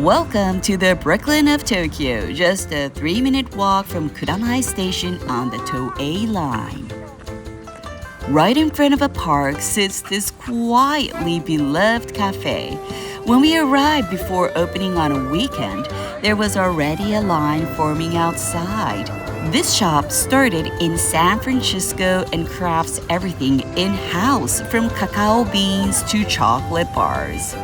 Welcome to the Brooklyn of Tokyo, just a 3-minute walk from Kuramae Station on the Toei line. Right in front of a park sits this quietly beloved cafe. When we arrived before opening on a weekend, there was already a line forming outside. This shop started in San Francisco and crafts everything in-house, from cacao beans to chocolate bars.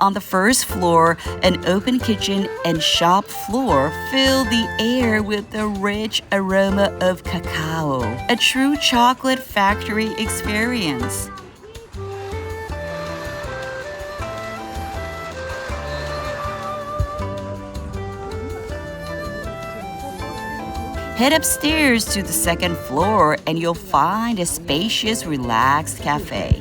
On the first floor, an open kitchen and shop floor fill the air with the rich aroma of cacao, a true chocolate factory experience. Head upstairs to the second floor and you'll find a spacious, relaxed cafe.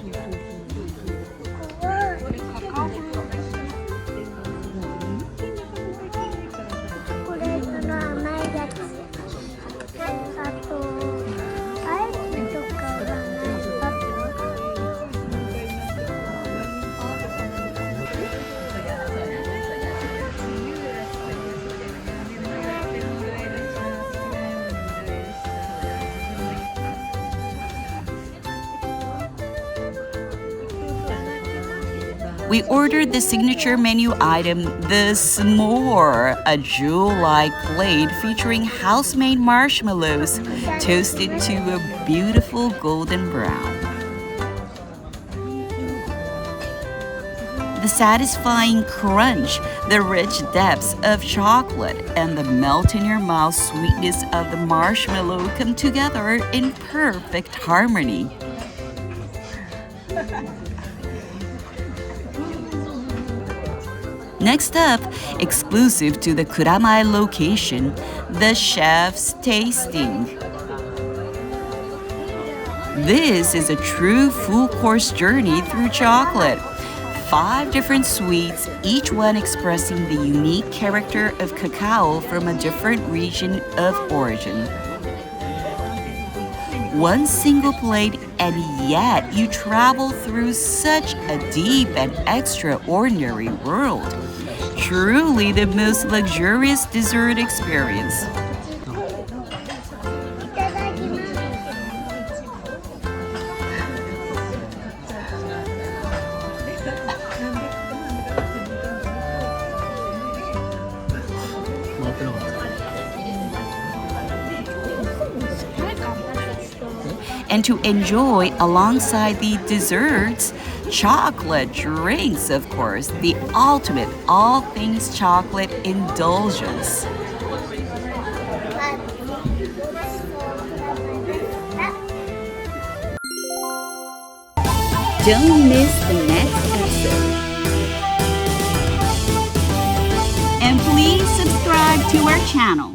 We ordered the signature menu item, the s'more, a jewel-like plate featuring house-made marshmallows toasted to a beautiful golden brown. The satisfying crunch, the rich depths of chocolate, and the melt-in-your-mouth sweetness of the marshmallow come together in perfect harmony. Next up, exclusive to the Kuramae location, the chef's tasting. This is a true full-course journey through chocolate. 5 different sweets, each one expressing the unique character of cacao from a different region of origin. One single plate, and yet you travel through such a deep and extraordinary world. Truly the most luxurious dessert experience. And to enjoy alongside the desserts, chocolate drinks, of course, the ultimate all things chocolate indulgence. Don't miss the next episode. And please subscribe to our channel.